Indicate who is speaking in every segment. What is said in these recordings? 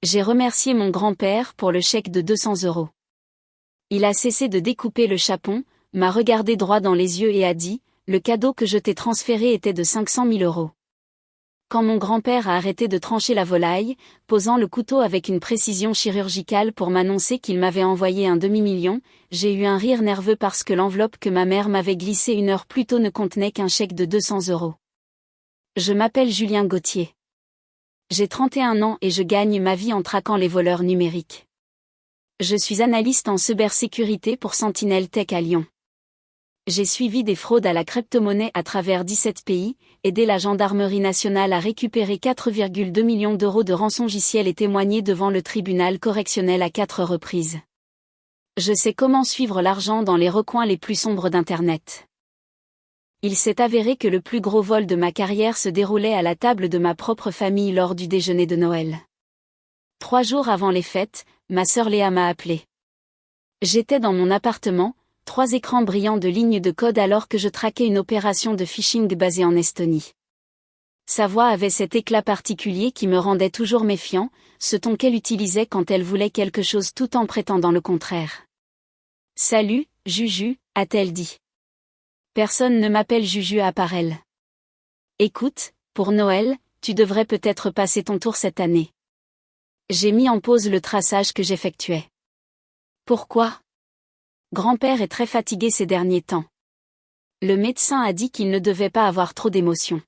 Speaker 1: J'ai remercié mon grand-père pour le chèque de 200 €. Il a cessé de découper le chapon, m'a regardé droit dans les yeux et a dit, « Le cadeau que je t'ai transféré était de 500 000 €. Quand mon grand-père a arrêté de trancher la volaille, posant le couteau avec une précision chirurgicale pour m'annoncer qu'il m'avait envoyé un demi-million, j'ai eu un rire nerveux parce que l'enveloppe que ma mère m'avait glissée 1 heure plus tôt ne contenait qu'un chèque de 200 €. Je m'appelle Julien Gauthier. J'ai 31 ans et je gagne ma vie en traquant les voleurs numériques. Je suis analyste en cybersécurité pour Sentinel Tech à Lyon. J'ai suivi des fraudes à la crypto-monnaie à travers 17 pays, aidé la gendarmerie nationale à récupérer 4,2 millions d'euros de rançongiciel et témoigné devant le tribunal correctionnel à 4 reprises. Je sais comment suivre l'argent dans les recoins les plus sombres d'Internet. Il s'est avéré que le plus gros vol de ma carrière se déroulait à la table de ma propre famille lors du déjeuner de Noël. 3 jours avant les fêtes, ma sœur Léa m'a appelé. J'étais dans mon appartement, 3 écrans brillants de lignes de code alors que je traquais une opération de phishing basée en Estonie. Sa voix avait cet éclat particulier qui me rendait toujours méfiant, ce ton qu'elle utilisait quand elle voulait quelque chose tout en prétendant le contraire. « Salut, Juju », a-t-elle dit. Personne ne m'appelle Juju à part elle. Écoute, pour Noël, tu devrais peut-être passer ton tour cette année. J'ai mis en pause le traçage que j'effectuais. Pourquoi ? Grand-père est très fatigué ces derniers temps. Le médecin a dit qu'il ne devait pas avoir trop d'émotions.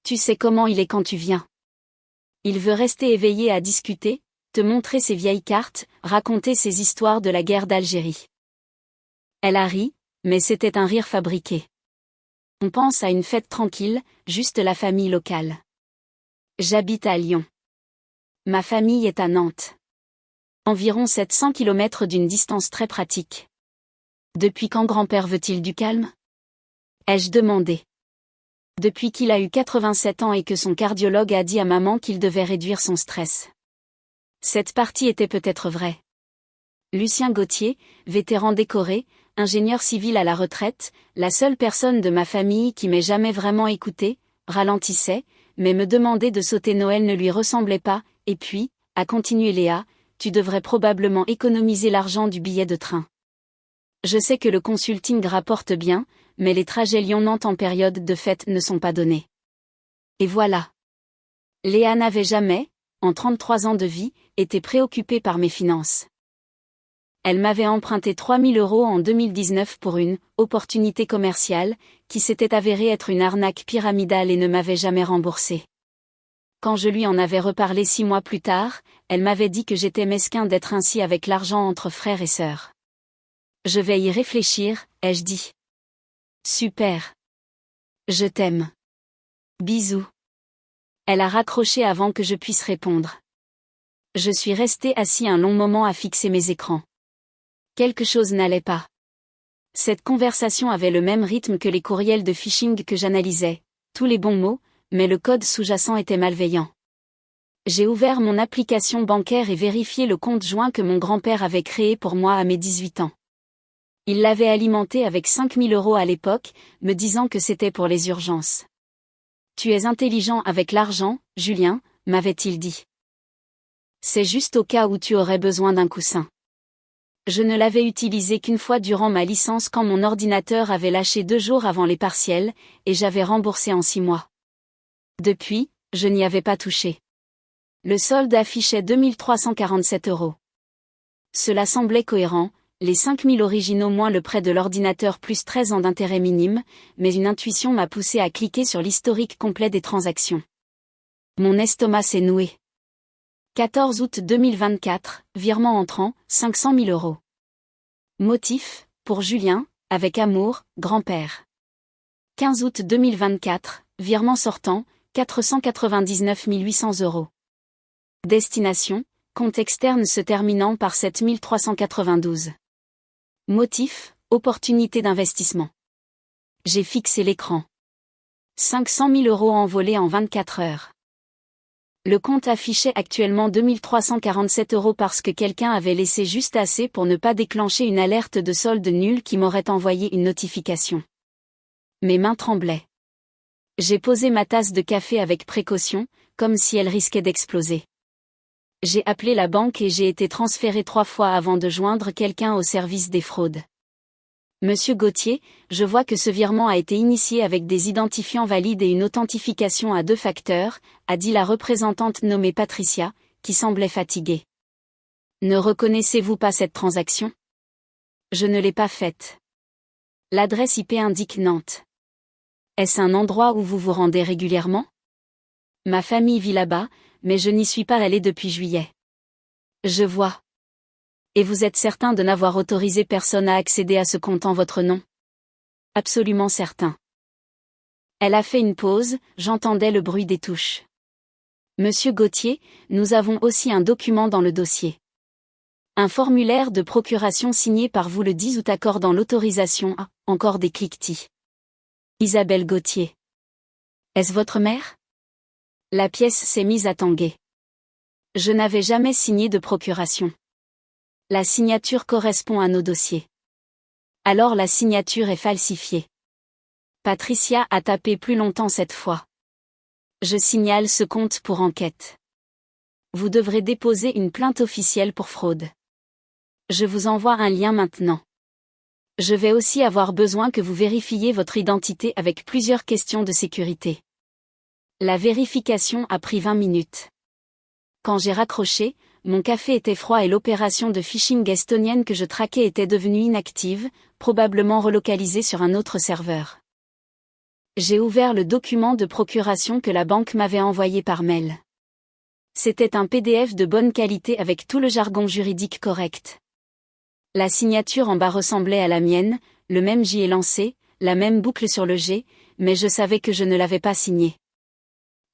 Speaker 1: Tu sais comment il est quand tu viens. Il veut rester éveillé à discuter, te montrer ses vieilles cartes, raconter ses histoires de la guerre d'Algérie. Elle a ri, mais c'était un rire fabriqué. On pense à une fête tranquille, juste la famille locale. J'habite à Lyon. Ma famille est à Nantes. Environ 700 km d'une distance très pratique. Depuis quand grand-père veut-il du calme ? Ai-je demandé. Depuis qu'il a eu 87 ans et que son cardiologue a dit à maman qu'il devait réduire son stress. Cette partie était peut-être vraie. Lucien Gauthier, vétéran décoré, ingénieur civil à la retraite, la seule personne de ma famille qui m'ait jamais vraiment écouté, ralentissait, mais me demander de sauter Noël ne lui ressemblait pas, et puis, a continué Léa, tu devrais probablement économiser l'argent du billet de train. Je sais que le consulting rapporte bien, mais les trajets Lyon-Nantes en période de fête ne sont pas donnés. Et voilà. Léa n'avait jamais, en 33 ans de vie, été préoccupée par mes finances. Elle m'avait emprunté 3 000 € en 2019 pour une « opportunité commerciale » qui s'était avérée être une arnaque pyramidale et ne m'avait jamais remboursée. Quand je lui en avais reparlé 6 mois plus tard, elle m'avait dit que j'étais mesquin d'être ainsi avec l'argent entre frères et sœurs. Je vais y réfléchir, ai-je dit. Super. Je t'aime. Bisous. Elle a raccroché avant que je puisse répondre. Je suis resté assis un long moment à fixer mes écrans. Quelque chose n'allait pas. Cette conversation avait le même rythme que les courriels de phishing que j'analysais, tous les bons mots, mais le code sous-jacent était malveillant. J'ai ouvert mon application bancaire et vérifié le compte joint que mon grand-père avait créé pour moi à mes 18 ans. Il l'avait alimenté avec 5 000 € à l'époque, me disant que c'était pour les urgences. « Tu es intelligent avec l'argent, Julien », m'avait-il dit. C'est juste au cas où tu aurais besoin d'un coussin. Je ne l'avais utilisé qu'une fois durant ma licence quand mon ordinateur avait lâché 2 jours avant les partiels, et j'avais remboursé en 6 mois. Depuis, je n'y avais pas touché. Le solde affichait 2 347 €. Cela semblait cohérent, les 5 000 originaux moins le prêt de l'ordinateur plus 13 ans d'intérêt minime, mais une intuition m'a poussé à cliquer sur l'historique complet des transactions. Mon estomac s'est noué. 14 août 2024, virement entrant, 500 000 €. Motif, pour Julien, avec amour, grand-père. 15 août 2024, virement sortant, 499 800 €. Destination, compte externe se terminant par 7 392. Motif, opportunité d'investissement. J'ai fixé l'écran. 500 000 € envolés en 24 heures. Le compte affichait actuellement 2 347 € parce que quelqu'un avait laissé juste assez pour ne pas déclencher une alerte de solde nul qui m'aurait envoyé une notification. Mes mains tremblaient. J'ai posé ma tasse de café avec précaution, comme si elle risquait d'exploser. J'ai appelé la banque et j'ai été transféré 3 fois avant de joindre quelqu'un au service des fraudes. Monsieur Gauthier, je vois que ce virement a été initié avec des identifiants valides et une authentification à 2 facteurs, a dit la représentante nommée Patricia, qui semblait fatiguée. Ne reconnaissez-vous pas cette transaction? Je ne l'ai pas faite. L'adresse IP indique Nantes. Est-ce un endroit où vous vous rendez régulièrement? Ma famille vit là-bas, mais je n'y suis pas allée depuis juillet. Je vois. Et vous êtes certain de n'avoir autorisé personne à accéder à ce compte en votre nom? Absolument certain. Elle a fait une pause, j'entendais le bruit des touches. Monsieur Gauthier, nous avons aussi un document dans le dossier. Un formulaire de procuration signé par vous le 10 août accordant l'autorisation à, encore des cliquetis. Isabelle Gauthier. Est-ce votre mère? La pièce s'est mise à tanguer. Je n'avais jamais signé de procuration. La signature correspond à nos dossiers. Alors la signature est falsifiée. Patricia a tapé plus longtemps cette fois. Je signale ce compte pour enquête. Vous devrez déposer une plainte officielle pour fraude. Je vous envoie un lien maintenant. Je vais aussi avoir besoin que vous vérifiiez votre identité avec plusieurs questions de sécurité. La vérification a pris 20 minutes. Quand j'ai raccroché, mon café était froid et l'opération de phishing estonienne que je traquais était devenue inactive, probablement relocalisée sur un autre serveur. J'ai ouvert le document de procuration que la banque m'avait envoyé par mail. C'était un PDF de bonne qualité avec tout le jargon juridique correct. La signature en bas ressemblait à la mienne, le même J est lancé, la même boucle sur le G, mais je savais que je ne l'avais pas signé.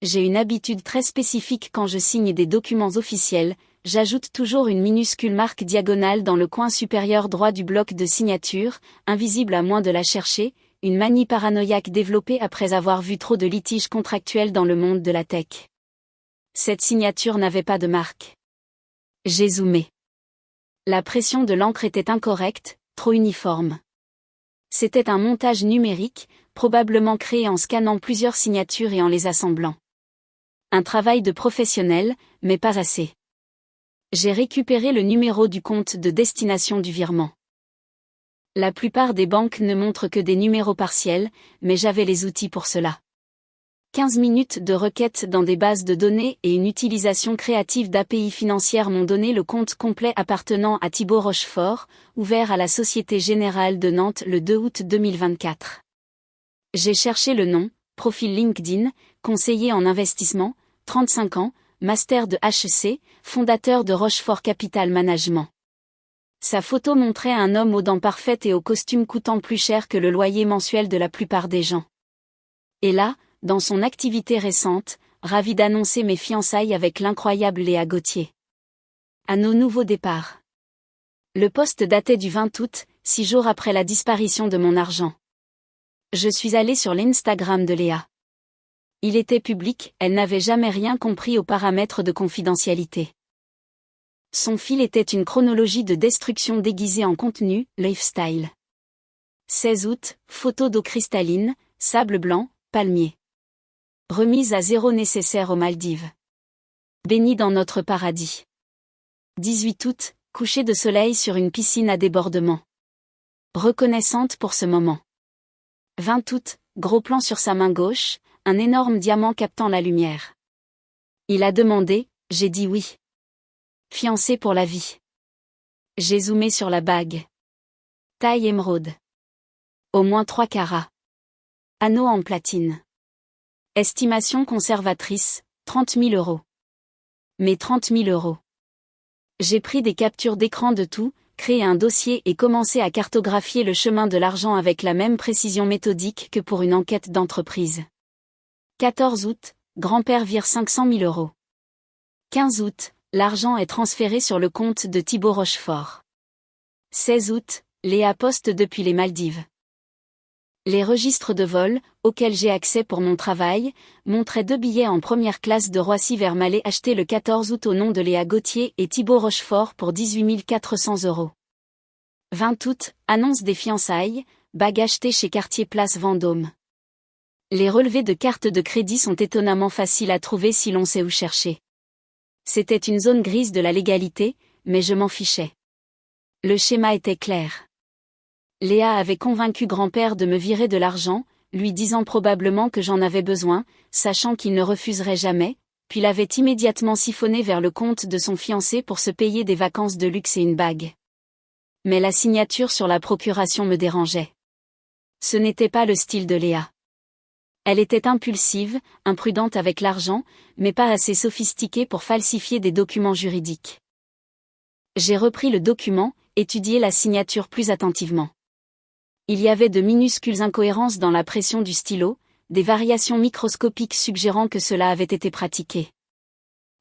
Speaker 1: J'ai une habitude très spécifique quand je signe des documents officiels, j'ajoute toujours une minuscule marque diagonale dans le coin supérieur droit du bloc de signature, invisible à moins de la chercher, une manie paranoïaque développée après avoir vu trop de litiges contractuels dans le monde de la tech. Cette signature n'avait pas de marque. J'ai zoomé. La pression de l'encre était incorrecte, trop uniforme. C'était un montage numérique, probablement créé en scannant plusieurs signatures et en les assemblant. Un travail de professionnel, mais pas assez. J'ai récupéré le numéro du compte de destination du virement. La plupart des banques ne montrent que des numéros partiels, mais j'avais les outils pour cela. 15 minutes de requête dans des bases de données et une utilisation créative d'API financières m'ont donné le compte complet appartenant à Thibaut Rochefort, ouvert à la Société Générale de Nantes le 2 août 2024. J'ai cherché le nom, profil LinkedIn, conseiller en investissement, 35 ans, master de HEC, fondateur de Rochefort Capital Management. Sa photo montrait un homme aux dents parfaites et au costume coûtant plus cher que le loyer mensuel de la plupart des gens. Et là, dans son activité récente, ravi d'annoncer mes fiançailles avec l'incroyable Léa Gauthier. À nos nouveaux départs. Le post datait du 20 août, 6 jours après la disparition de mon argent. Je suis allé sur l'Instagram de Léa. Il était public, elle n'avait jamais rien compris aux paramètres de confidentialité. Son fil était une chronologie de destruction déguisée en contenu, lifestyle. 16 août, photo d'eau cristalline, sable blanc, palmier. Remise à 0 nécessaire aux Maldives. Béni dans notre paradis. 18 août, coucher de soleil sur une piscine à débordement. Reconnaissante pour ce moment. 20 août, gros plan sur sa main gauche, un énorme diamant captant la lumière. Il a demandé, j'ai dit oui. Fiancé pour la vie. J'ai zoomé sur la bague. Taille émeraude. Au moins 3 carats. Anneau en platine. Estimation conservatrice, 30 000 €. Mais 30 000 €. J'ai pris des captures d'écran de tout, créé un dossier et commencé à cartographier le chemin de l'argent avec la même précision méthodique que pour une enquête d'entreprise. 14 août, grand-père vire 500 000 €. 15 août, l'argent est transféré sur le compte de Thibaut Rochefort. 16 août, Léa poste depuis les Maldives. Les registres de vol, auxquels j'ai accès pour mon travail, montraient 2 billets en première classe de Roissy vers Malais achetés le 14 août au nom de Léa Gauthier et Thibaut Rochefort pour 18 400 €. 20 août, annonce des fiançailles, bague achetée chez Cartier Place Vendôme. Les relevés de carte de crédit sont étonnamment faciles à trouver si l'on sait où chercher. C'était une zone grise de la légalité, mais je m'en fichais. Le schéma était clair. Léa avait convaincu grand-père de me virer de l'argent, lui disant probablement que j'en avais besoin, sachant qu'il ne refuserait jamais, puis l'avait immédiatement siphonné vers le compte de son fiancé pour se payer des vacances de luxe et une bague. Mais la signature sur la procuration me dérangeait. Ce n'était pas le style de Léa. Elle était impulsive, imprudente avec l'argent, mais pas assez sophistiquée pour falsifier des documents juridiques. J'ai repris le document, étudié la signature plus attentivement. Il y avait de minuscules incohérences dans la pression du stylo, des variations microscopiques suggérant que cela avait été pratiqué.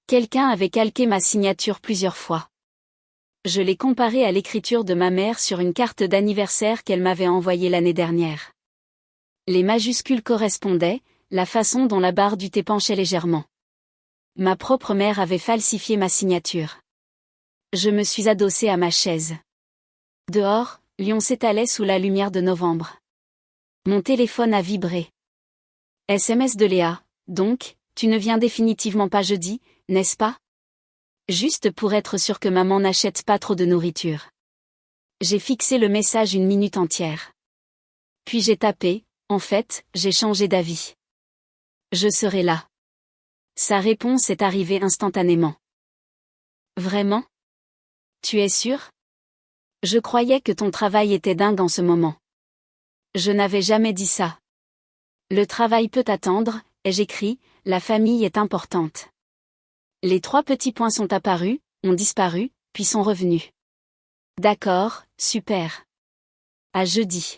Speaker 1: Quelqu'un avait calqué ma signature plusieurs fois. Je l'ai comparée à l'écriture de ma mère sur une carte d'anniversaire qu'elle m'avait envoyée l'année dernière. Les majuscules correspondaient, la façon dont la barre du thé penchait légèrement. Ma propre mère avait falsifié ma signature. Je me suis adossée à ma chaise. Dehors, Lyon s'étalait sous la lumière de novembre. Mon téléphone a vibré. SMS de Léa, donc, tu ne viens définitivement pas jeudi, n'est-ce pas? Juste pour être sûr que maman n'achète pas trop de nourriture. J'ai fixé le message une minute entière. Puis j'ai tapé, en fait, j'ai changé d'avis. Je serai là. Sa réponse est arrivée instantanément. Vraiment? Tu es sûr? Je croyais que ton travail était dingue en ce moment. Je n'avais jamais dit ça. Le travail peut attendre, ai-je écrit, la famille est importante. Les 3 petits points sont apparus, ont disparu, puis sont revenus. D'accord, super. À jeudi.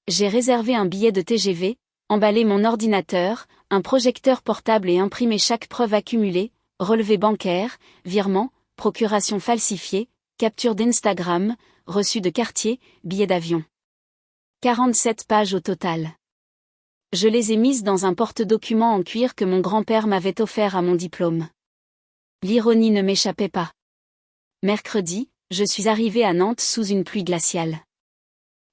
Speaker 1: J'ai réservé un billet de TGV, emballé mon ordinateur, un projecteur portable et imprimé chaque preuve accumulée, relevé bancaire, virement, procuration falsifiée, capture d'Instagram, reçu de quartier, billet d'avion. 47 pages au total. Je les ai mises dans un porte-documents en cuir que mon grand-père m'avait offert à mon diplôme. L'ironie ne m'échappait pas. Mercredi, je suis arrivée à Nantes sous une pluie glaciale.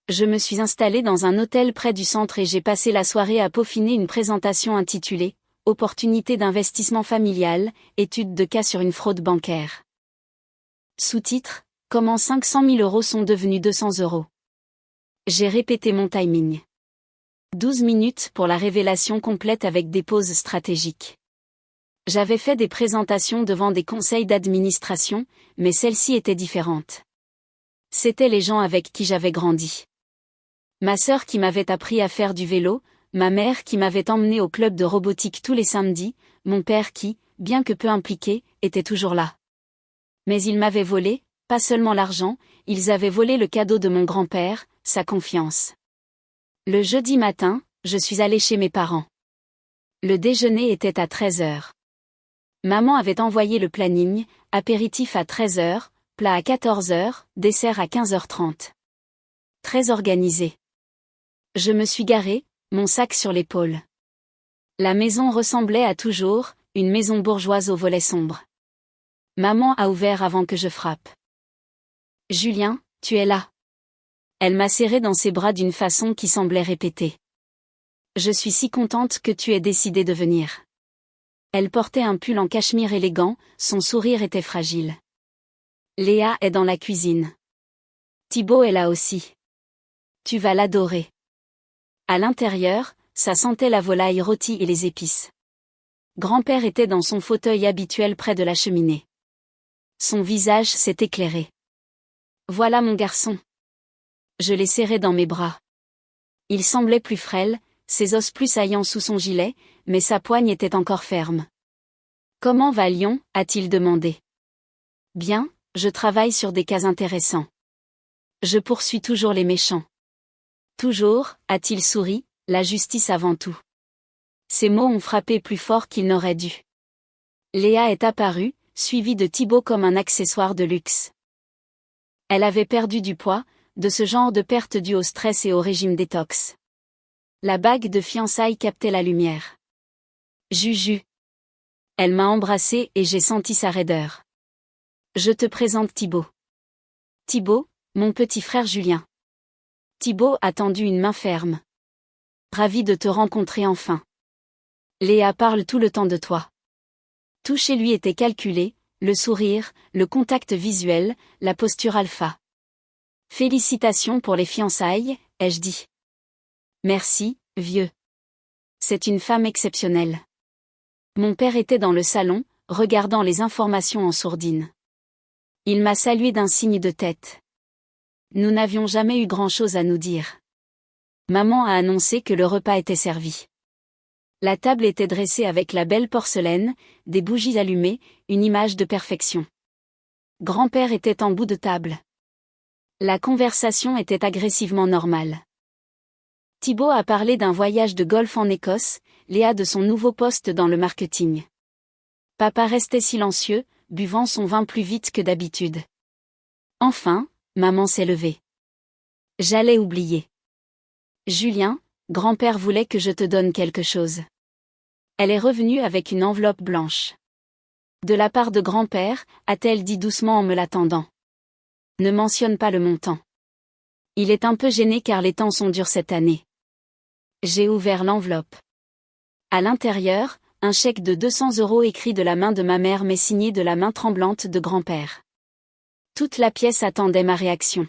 Speaker 1: Je me suis installée dans un hôtel près du centre et j'ai passé la soirée à peaufiner une présentation intitulée « Opportunité d'investissement familial, étude de cas sur une fraude bancaire ». Sous-titre « Comment 500 000 euros sont devenus 200 euros ». J'ai répété mon timing. 12 minutes pour la révélation complète avec des pauses stratégiques. J'avais fait des présentations devant des conseils d'administration, mais celle-ci était différente. C'étaient les gens avec qui j'avais grandi. Ma sœur qui m'avait appris à faire du vélo, ma mère qui m'avait emmené au club de robotique tous les samedis, mon père qui, bien que peu impliqué, était toujours là. Mais ils m'avaient volé, pas seulement l'argent, ils avaient volé le cadeau de mon grand-père, sa confiance. Le jeudi matin, je suis allée chez mes parents. Le déjeuner était à 13h. Maman avait envoyé le planning, apéritif à 13h, plat à 14h, dessert à 15h30. Très organisé. Je me suis garée, mon sac sur l'épaule. La maison ressemblait à toujours, une maison bourgeoise aux volets sombres. Maman a ouvert avant que je frappe. Julien, tu es là. Elle m'a serré dans ses bras d'une façon qui semblait répéter. Je suis si contente que tu aies décidé de venir. Elle portait un pull en cachemire élégant, son sourire était fragile. Léa est dans la cuisine. Thibaut est là aussi. Tu vas l'adorer. À l'intérieur, ça sentait la volaille rôtie et les épices. Grand-père était dans son fauteuil habituel près de la cheminée. Son visage s'est éclairé. Voilà mon garçon. Je l'ai serré dans mes bras. Il semblait plus frêle, ses os plus saillants sous son gilet, mais sa poigne était encore ferme. Comment va Lyon, a-t-il demandé. Bien, je travaille sur des cas intéressants. Je poursuis toujours les méchants. Toujours, a-t-il souri, la justice avant tout. Ces mots ont frappé plus fort qu'ils n'auraient dû. Léa est apparue, suivie de Thibaut comme un accessoire de luxe. Elle avait perdu du poids, de ce genre de perte due au stress et au régime détox. La bague de fiançailles captait la lumière. Juju. Elle m'a embrassée et j'ai senti sa raideur. Je te présente Thibaut. Thibaut, mon petit frère Julien. Thibaut a tendu une main ferme. Ravi de te rencontrer enfin. Léa parle tout le temps de toi. Tout chez lui était calculé, le sourire, le contact visuel, la posture alpha. Félicitations pour les fiançailles, ai-je dit. Merci, vieux. C'est une femme exceptionnelle. Mon père était dans le salon, regardant les informations en sourdine. Il m'a salué d'un signe de tête. Nous n'avions jamais eu grand-chose à nous dire. Maman a annoncé que le repas était servi. La table était dressée avec la belle porcelaine, des bougies allumées, une image de perfection. Grand-père était en bout de table. La conversation était agressivement normale. Thibaut a parlé d'un voyage de golf en Écosse, Léa de son nouveau poste dans le marketing. Papa restait silencieux, buvant son vin plus vite que d'habitude. Enfin, maman s'est levée. J'allais oublier. Julien, grand-père voulait que je te donne quelque chose. Elle est revenue avec une enveloppe blanche. De la part de grand-père, a-t-elle dit doucement en me l'attendant. Ne mentionne pas le montant. Il est un peu gêné car les temps sont durs cette année. J'ai ouvert l'enveloppe. À l'intérieur, un chèque de 200 € écrit de la main de ma mère mais signé de la main tremblante de grand-père. Toute la pièce attendait ma réaction.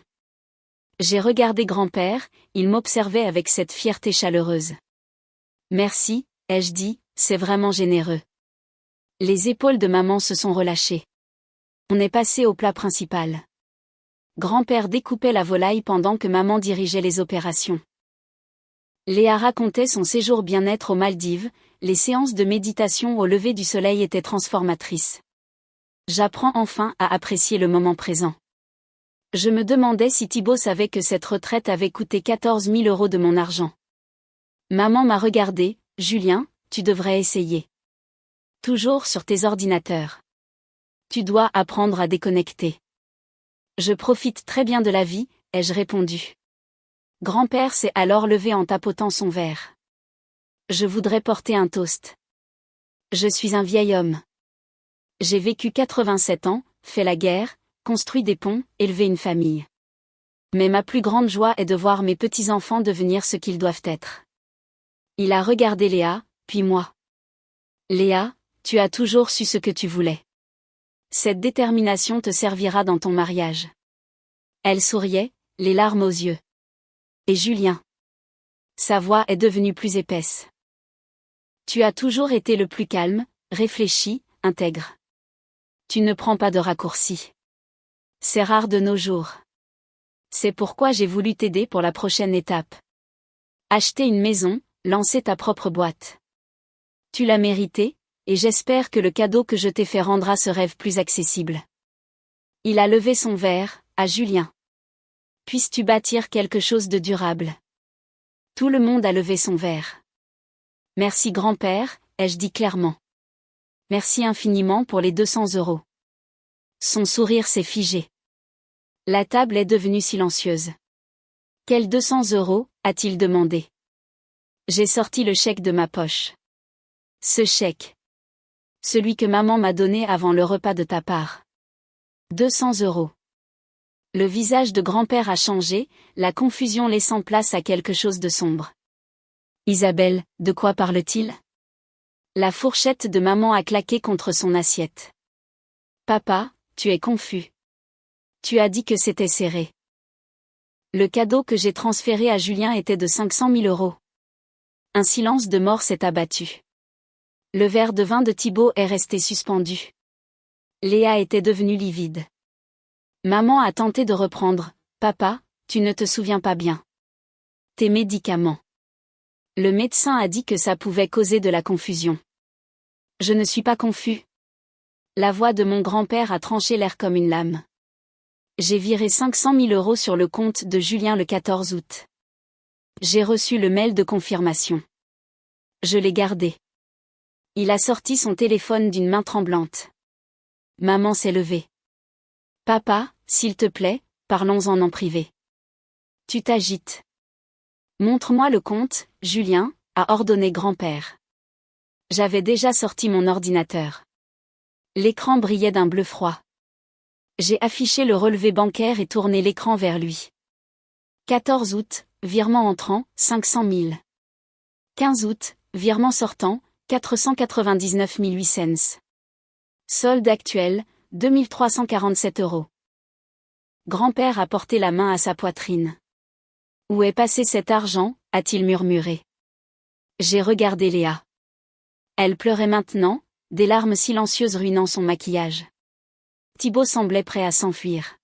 Speaker 1: J'ai regardé grand-père, il m'observait avec cette fierté chaleureuse. Merci, ai-je dit, c'est vraiment généreux. Les épaules de maman se sont relâchées. On est passé au plat principal. Grand-père découpait la volaille pendant que maman dirigeait les opérations. Léa racontait son séjour bien-être aux Maldives, les séances de méditation au lever du soleil étaient transformatrices. J'apprends enfin à apprécier le moment présent. Je me demandais si Thibaut savait que cette retraite avait coûté 14 000 € de mon argent. Maman m'a regardé, Julien, tu devrais essayer. Toujours sur tes ordinateurs. Tu dois apprendre à déconnecter. Je profite très bien de la vie, ai-je répondu. Grand-père s'est alors levé en tapotant son verre. Je voudrais porter un toast. Je suis un vieil homme. J'ai vécu 87 ans, fait la guerre, construit des ponts, élevé une famille. Mais ma plus grande joie est de voir mes petits-enfants devenir ce qu'ils doivent être. Il a regardé Léa, puis moi. Léa, tu as toujours su ce que tu voulais. Cette détermination te servira dans ton mariage. Elle souriait, les larmes aux yeux. Et Julien. Sa voix est devenue plus épaisse. Tu as toujours été le plus calme, réfléchi, intègre. Tu ne prends pas de raccourcis. C'est rare de nos jours. C'est pourquoi j'ai voulu t'aider pour la prochaine étape. Acheter une maison, lancer ta propre boîte. Tu l'as mérité, et j'espère que le cadeau que je t'ai fait rendra ce rêve plus accessible. Il a levé son verre, à Julien. Puisses-tu bâtir quelque chose de durable. Tout le monde a levé son verre. Merci grand-père, ai-je dit clairement. Merci infiniment pour les 200 €. Son sourire s'est figé. La table est devenue silencieuse. Quels 200 € a-t-il demandé. J'ai sorti le chèque de ma poche. Ce chèque. Celui que maman m'a donné avant le repas de ta part. 200 €. Le visage de grand-père a changé, la confusion laissant place à quelque chose de sombre. Isabelle, de quoi parle-t-il? La fourchette de maman a claqué contre son assiette. Papa, tu es confus. Tu as dit que c'était serré. Le cadeau que j'ai transféré à Julien était de 500 000 €. Un silence de mort s'est abattu. Le verre de vin de Thibaut est resté suspendu. Léa était devenue livide. Maman a tenté de reprendre. Papa, tu ne te souviens pas bien. Tes médicaments. Le médecin a dit que ça pouvait causer de la confusion. Je ne suis pas confus. La voix de mon grand-père a tranché l'air comme une lame. J'ai viré 500 000 € sur le compte de Julien le 14 août. J'ai reçu le mail de confirmation. Je l'ai gardé. Il a sorti son téléphone d'une main tremblante. Maman s'est levée. Papa, s'il te plaît, parlons-en en privé. Tu t'agites. Montre-moi le compte, Julien, a ordonné grand-père. J'avais déjà sorti mon ordinateur. L'écran brillait d'un bleu froid. J'ai affiché le relevé bancaire et tourné l'écran vers lui. 14 août, virement entrant, 500 000. 15 août, virement sortant, 499 800. Solde actuel, 2347 €. Grand-père a porté la main à sa poitrine. Où est passé cet argent, a-t-il murmuré. J'ai regardé Léa. Elle pleurait maintenant, des larmes silencieuses ruinant son maquillage. Thibaut semblait prêt à s'enfuir.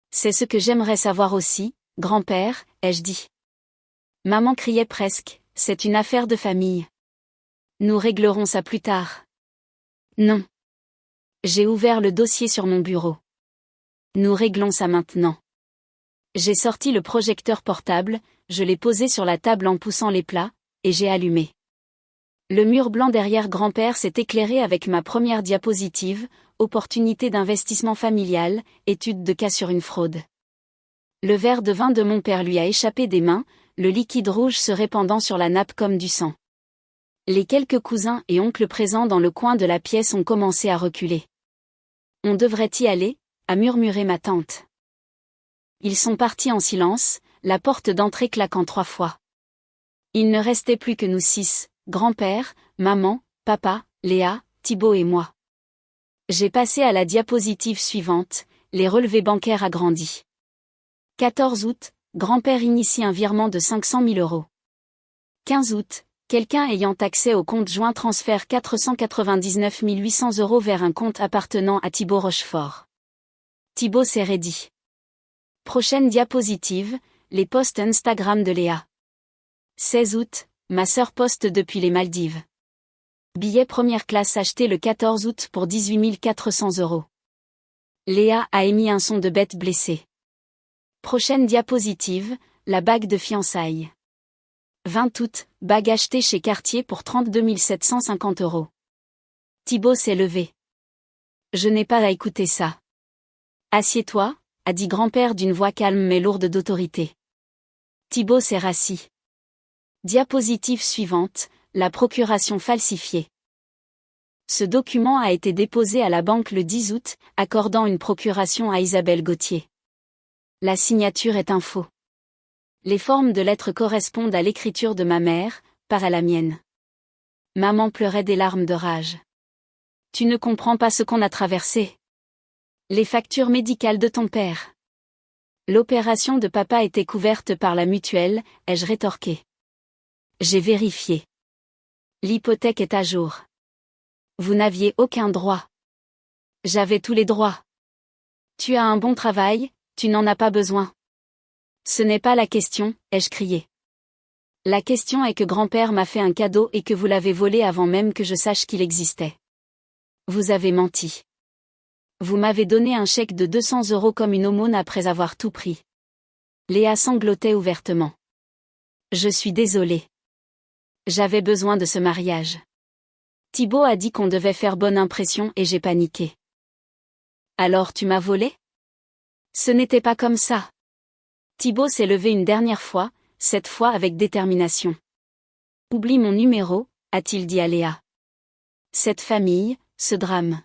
Speaker 1: C'est ce que j'aimerais savoir aussi, grand-père, ai-je dit. Maman criait presque, c'est une affaire de famille. Nous réglerons ça plus tard. Non. J'ai ouvert le dossier sur mon bureau. Nous réglons ça maintenant. J'ai sorti le projecteur portable, je l'ai posé sur la table en poussant les plats, et j'ai allumé. Le mur blanc derrière grand-père s'est éclairé avec ma première diapositive, opportunité d'investissement familial, étude de cas sur une fraude. Le verre de vin de mon père lui a échappé des mains, le liquide rouge se répandant sur la nappe comme du sang. Les quelques cousins et oncles présents dans le coin de la pièce ont commencé à reculer. On devrait y aller, a murmuré ma tante. Ils sont partis en silence, la porte d'entrée claquant 3 fois. Il ne restait plus que nous 6, grand-père, maman, papa, Léa, Thibaut et moi. J'ai passé à la diapositive suivante, les relevés bancaires agrandis. 14 août, grand-père initie un virement de 500 000 €. 15 août, quelqu'un ayant accès au compte joint transfère 499 800 € vers un compte appartenant à Thibaut Rochefort. Thibaut s'est raidi. Prochaine diapositive, les posts Instagram de Léa. 16 août, ma sœur poste depuis les Maldives. Billet première classe acheté le 14 août pour 18 400 €. Léa a émis un son de bête blessée. Prochaine diapositive, la bague de fiançailles. 20 août, bague achetée chez Cartier pour 32 750 €. Thibaut s'est levé. Je n'ai pas à écouter ça. Assieds-toi, a dit grand-père d'une voix calme mais lourde d'autorité. Thibaut s'est rassis. Diapositive suivante, la procuration falsifiée. Ce document a été déposé à la banque le 10 août, accordant une procuration à Isabelle Gauthier. La signature est un faux. Les formes de lettres correspondent à l'écriture de ma mère, pas à la mienne. Maman pleurait des larmes de rage. Tu ne comprends pas ce qu'on a traversé. Les factures médicales de ton père. L'opération de papa était couverte par la mutuelle, ai-je rétorqué. J'ai vérifié. L'hypothèque est à jour. Vous n'aviez aucun droit. J'avais tous les droits. Tu as un bon travail, tu n'en as pas besoin. Ce n'est pas la question, ai-je crié. La question est que grand-père m'a fait un cadeau et que vous l'avez volé avant même que je sache qu'il existait. Vous avez menti. Vous m'avez donné un chèque de 200 € comme une aumône après avoir tout pris. Léa sanglotait ouvertement. Je suis désolée. J'avais besoin de ce mariage. Thibaut a dit qu'on devait faire bonne impression et j'ai paniqué. Alors tu m'as volé? Ce n'était pas comme ça. Thibaut s'est levé une dernière fois, cette fois avec détermination. Oublie mon numéro, a-t-il dit à Léa. Cette famille, ce drame.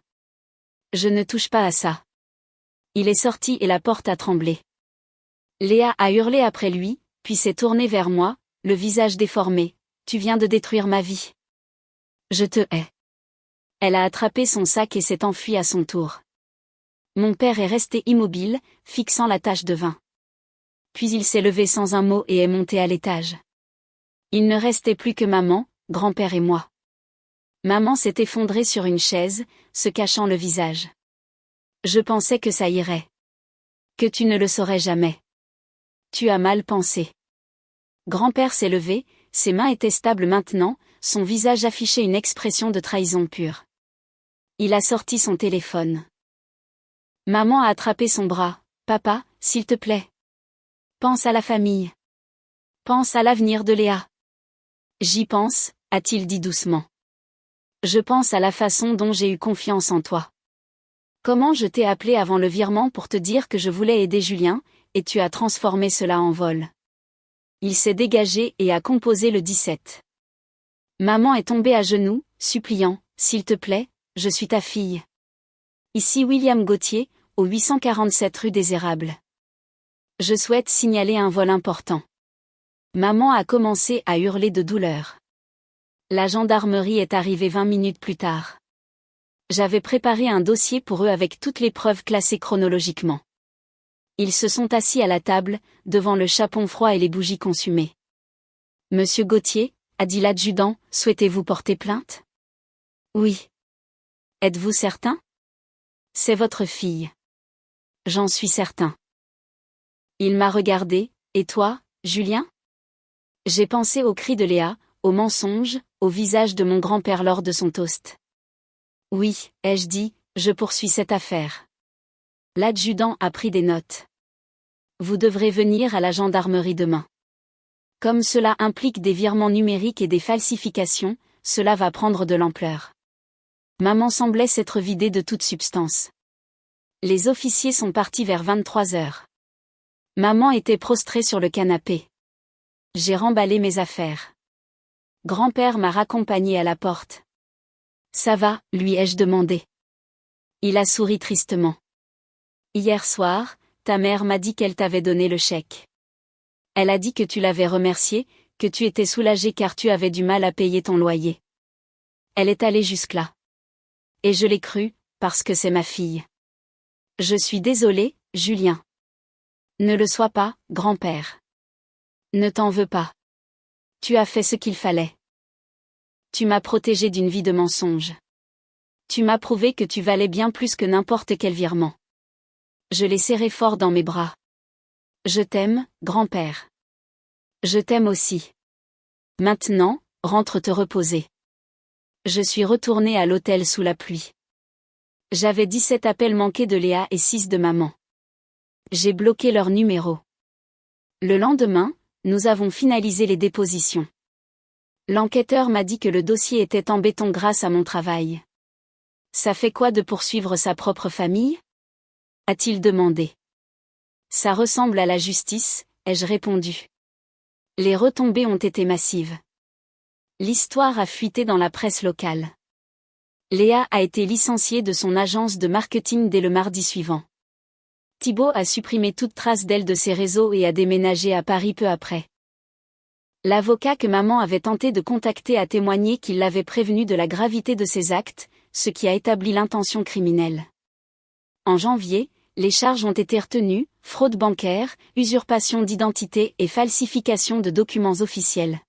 Speaker 1: Je ne touche pas à ça. Il est sorti et la porte a tremblé. Léa a hurlé après lui, puis s'est tournée vers moi, le visage déformé. Tu viens de détruire ma vie. Je te hais. Elle a attrapé son sac et s'est enfuie à son tour. Mon père est resté immobile, fixant la tache de vin. Puis il s'est levé sans un mot et est monté à l'étage. Il ne restait plus que maman, grand-père et moi. Maman s'est effondrée sur une chaise, se cachant le visage. Je pensais que ça irait. Que tu ne le saurais jamais. Tu as mal pensé. Grand-père s'est levé, ses mains étaient stables maintenant, son visage affichait une expression de trahison pure. Il a sorti son téléphone. Maman a attrapé son bras. Papa, s'il te plaît. Pense à la famille. Pense à l'avenir de Léa. J'y pense, a-t-il dit doucement. Je pense à la façon dont j'ai eu confiance en toi. Comment je t'ai appelé avant le virement pour te dire que je voulais aider Julien, et tu as transformé cela en vol. Il s'est dégagé et a composé le 17. Maman est tombée à genoux, suppliant, s'il te plaît, je suis ta fille. Ici William Gauthier, au 847 rue des Érables. Je souhaite signaler un vol important. Maman a commencé à hurler de douleur. La gendarmerie est arrivée 20 minutes plus tard. J'avais préparé un dossier pour eux avec toutes les preuves classées chronologiquement. Ils se sont assis à la table, devant le chapon froid et les bougies consumées. Monsieur Gauthier, a dit l'adjudant, souhaitez-vous porter plainte? Oui. Êtes-vous certain? C'est votre fille. J'en suis certain. Il m'a regardé, et toi, Julien? J'ai pensé aux cris de Léa, aux mensonges, au visage de mon grand-père lors de son toast. Oui, ai-je dit, je poursuis cette affaire. L'adjudant a pris des notes. Vous devrez venir à la gendarmerie demain. Comme cela implique des virements numériques et des falsifications, cela va prendre de l'ampleur. Maman semblait s'être vidée de toute substance. Les officiers sont partis vers 23 heures. Maman était prostrée sur le canapé. J'ai remballé mes affaires. Grand-père m'a raccompagnée à la porte. Ça va, lui ai-je demandé. Il a souri tristement. Hier soir, ta mère m'a dit qu'elle t'avait donné le chèque. Elle a dit que tu l'avais remercié, que tu étais soulagé car tu avais du mal à payer ton loyer. Elle est allée jusque-là. Et je l'ai cru, parce que c'est ma fille. Je suis désolé, Julien. Ne le sois pas, grand-père. Ne t'en veux pas. Tu as fait ce qu'il fallait. Tu m'as protégé d'une vie de mensonges. Tu m'as prouvé que tu valais bien plus que n'importe quel virement. Je l'ai serré fort dans mes bras. Je t'aime, grand-père. Je t'aime aussi. Maintenant, rentre te reposer. Je suis retourné à l'hôtel sous la pluie. J'avais 17 appels manqués de Léa et 6 de maman. J'ai bloqué leur numéro. Le lendemain, nous avons finalisé les dépositions. L'enquêteur m'a dit que le dossier était en béton grâce à mon travail. Ça fait quoi de poursuivre sa propre famille? A-t-il demandé. Ça ressemble à la justice, ai-je répondu. Les retombées ont été massives. L'histoire a fuité dans la presse locale. Léa a été licenciée de son agence de marketing dès le mardi suivant. Thibaut a supprimé toute trace d'elle de ses réseaux et a déménagé à Paris peu après. L'avocat que maman avait tenté de contacter a témoigné qu'il l'avait prévenu de la gravité de ses actes, ce qui a établi l'intention criminelle. En janvier, les charges ont été retenues, fraude bancaire, usurpation d'identité et falsification de documents officiels.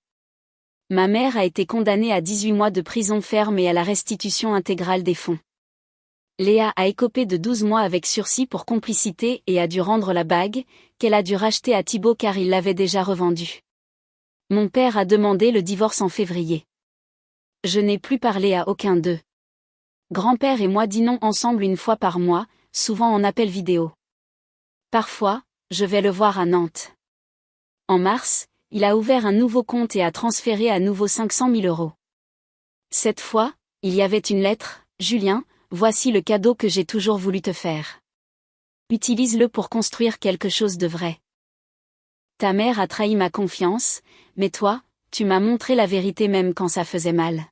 Speaker 1: Ma mère a été condamnée à 18 mois de prison ferme et à la restitution intégrale des fonds. Léa a écopé de 12 mois avec sursis pour complicité et a dû rendre la bague, qu'elle a dû racheter à Thibaut car il l'avait déjà revendue. Mon père a demandé le divorce en février. Je n'ai plus parlé à aucun d'eux. Grand-père et moi dînons ensemble une fois par mois, souvent en appel vidéo. Parfois, je vais le voir à Nantes. En mars, il a ouvert un nouveau compte et a transféré à nouveau 500 000 euros. Cette fois, il y avait une lettre, Julien, voici le cadeau que j'ai toujours voulu te faire. Utilise-le pour construire quelque chose de vrai. Ta mère a trahi ma confiance, mais toi, tu m'as montré la vérité même quand ça faisait mal.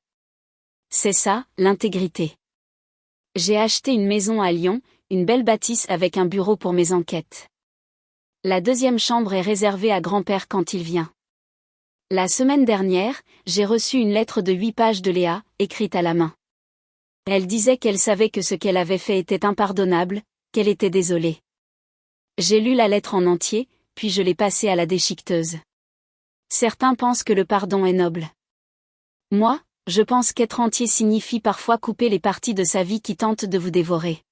Speaker 1: C'est ça, l'intégrité. J'ai acheté une maison à Lyon, une belle bâtisse avec un bureau pour mes enquêtes. La deuxième chambre est réservée à grand-père quand il vient. La semaine dernière, j'ai reçu une lettre de 8 pages de Léa, écrite à la main. Elle disait qu'elle savait que ce qu'elle avait fait était impardonnable, qu'elle était désolée. J'ai lu la lettre en entier, puis je l'ai passée à la déchiqueteuse. Certains pensent que le pardon est noble. Moi, je pense qu'être entier signifie parfois couper les parties de sa vie qui tentent de vous dévorer.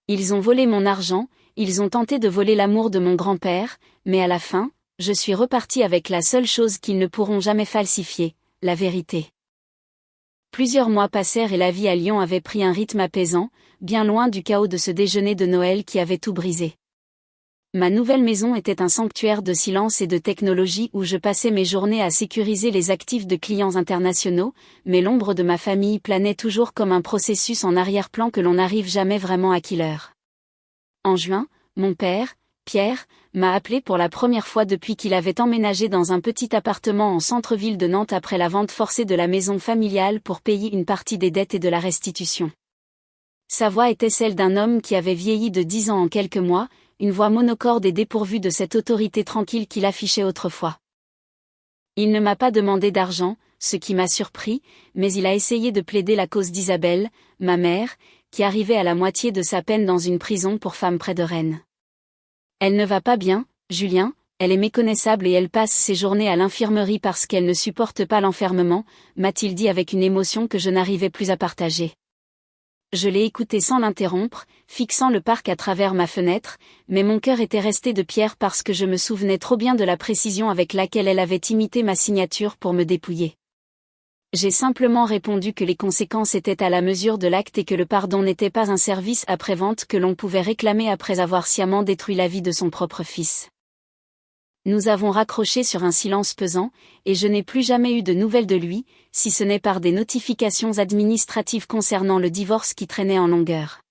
Speaker 1: Ils ont volé mon argent, ils ont tenté de voler l'amour de mon grand-père, mais à la fin, je suis reparti avec la seule chose qu'ils ne pourront jamais falsifier, la vérité. Plusieurs mois passèrent et la vie à Lyon avait pris un rythme apaisant, bien loin du chaos de ce déjeuner de Noël qui avait tout brisé. Ma nouvelle maison était un sanctuaire de silence et de technologie où je passais mes journées à sécuriser les actifs de clients internationaux, mais l'ombre de ma famille planait toujours comme un processus en arrière-plan que l'on n'arrive jamais vraiment à killer. En juin, mon père, Pierre, m'a appelé pour la première fois depuis qu'il avait emménagé dans un petit appartement en centre-ville de Nantes après la vente forcée de la maison familiale pour payer une partie des dettes et de la restitution. Sa voix était celle d'un homme qui avait vieilli de 10 ans en quelques mois, une voix monocorde et dépourvue de cette autorité tranquille qu'il affichait autrefois. Il ne m'a pas demandé d'argent, ce qui m'a surpris, mais il a essayé de plaider la cause d'Isabelle, ma mère, qui arrivait à la moitié de sa peine dans une prison pour femmes près de Rennes. Elle ne va pas bien, Julien, elle est méconnaissable et elle passe ses journées à l'infirmerie parce qu'elle ne supporte pas l'enfermement, m'a-t-il dit avec une émotion que je n'arrivais plus à partager. Je l'ai écouté sans l'interrompre, fixant le parc à travers ma fenêtre, mais mon cœur était resté de pierre parce que je me souvenais trop bien de la précision avec laquelle elle avait imité ma signature pour me dépouiller. J'ai simplement répondu que les conséquences étaient à la mesure de l'acte et que le pardon n'était pas un service après-vente que l'on pouvait réclamer après avoir sciemment détruit la vie de son propre fils. Nous avons raccroché sur un silence pesant, et je n'ai plus jamais eu de nouvelles de lui, si ce n'est par des notifications administratives concernant le divorce qui traînait en longueur.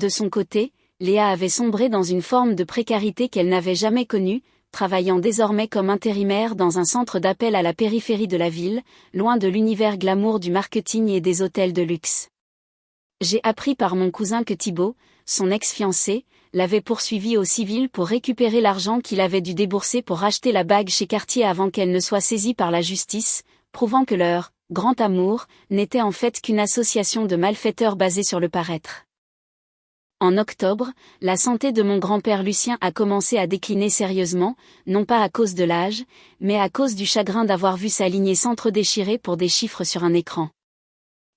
Speaker 1: De son côté, Léa avait sombré dans une forme de précarité qu'elle n'avait jamais connue, travaillant désormais comme intérimaire dans un centre d'appel à la périphérie de la ville, loin de l'univers glamour du marketing et des hôtels de luxe. J'ai appris par mon cousin que Thibaut, son ex-fiancé, l'avait poursuivi au civil pour récupérer l'argent qu'il avait dû débourser pour acheter la bague chez Cartier avant qu'elle ne soit saisie par la justice, prouvant que leur « grand amour » n'était en fait qu'une association de malfaiteurs basée sur le paraître. En octobre, la santé de mon grand-père Lucien a commencé à décliner sérieusement, non pas à cause de l'âge, mais à cause du chagrin d'avoir vu sa lignée s'entre-déchirer pour des chiffres sur un écran.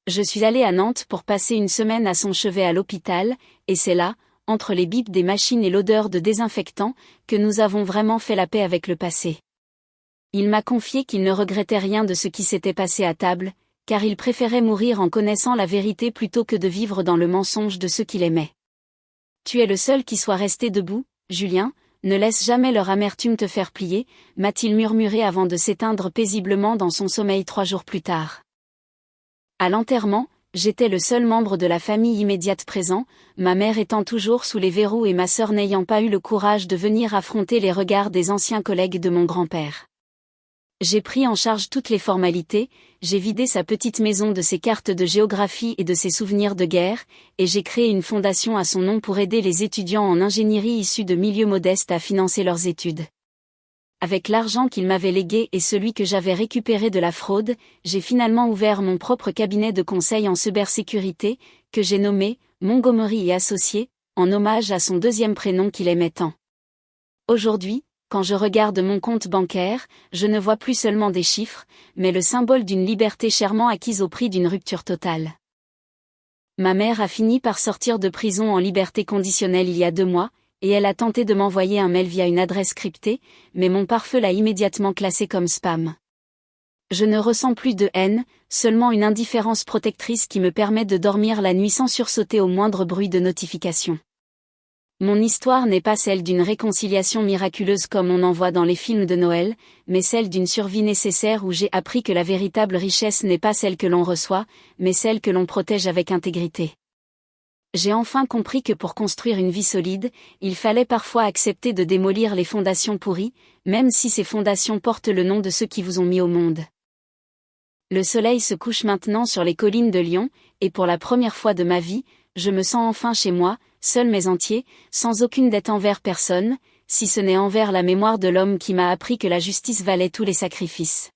Speaker 1: Je suis allée à Nantes pour passer une semaine à son chevet à l'hôpital, et c'est là, entre les bips des machines et l'odeur de désinfectant, que nous avons vraiment fait la paix avec le passé. Il m'a confié qu'il ne regrettait rien de ce qui s'était passé à table, car il préférait mourir en connaissant la vérité plutôt que de vivre dans le mensonge de ceux qu'il aimait. Tu es le seul qui soit resté debout, Julien, ne laisse jamais leur amertume te faire plier, m'a-t-il murmuré avant de s'éteindre paisiblement dans son sommeil 3 jours plus tard. À l'enterrement, j'étais le seul membre de la famille immédiate présent, ma mère étant toujours sous les verrous et ma sœur n'ayant pas eu le courage de venir affronter les regards des anciens collègues de mon grand-père. J'ai pris en charge toutes les formalités, j'ai vidé sa petite maison de ses cartes de géographie et de ses souvenirs de guerre, et j'ai créé une fondation à son nom pour aider les étudiants en ingénierie issus de milieux modestes à financer leurs études. Avec l'argent qu'il m'avait légué et celui que j'avais récupéré de la fraude, j'ai finalement ouvert mon propre cabinet de conseil en cybersécurité, que j'ai nommé Montgomery et Associés, en hommage à son deuxième prénom qu'il aimait tant. Aujourd'hui, quand je regarde mon compte bancaire, je ne vois plus seulement des chiffres, mais le symbole d'une liberté chèrement acquise au prix d'une rupture totale. Ma mère a fini par sortir de prison en liberté conditionnelle il y a 2 mois, et elle a tenté de m'envoyer un mail via une adresse cryptée, mais mon pare-feu l'a immédiatement classé comme spam. Je ne ressens plus de haine, seulement une indifférence protectrice qui me permet de dormir la nuit sans sursauter au moindre bruit de notification. Mon histoire n'est pas celle d'une réconciliation miraculeuse comme on en voit dans les films de Noël, mais celle d'une survie nécessaire où j'ai appris que la véritable richesse n'est pas celle que l'on reçoit, mais celle que l'on protège avec intégrité. J'ai enfin compris que pour construire une vie solide, il fallait parfois accepter de démolir les fondations pourries, même si ces fondations portent le nom de ceux qui vous ont mis au monde. Le soleil se couche maintenant sur les collines de Lyon, et pour la première fois de ma vie, je me sens enfin chez moi, seul mais entier, sans aucune dette envers personne, si ce n'est envers la mémoire de l'homme qui m'a appris que la justice valait tous les sacrifices.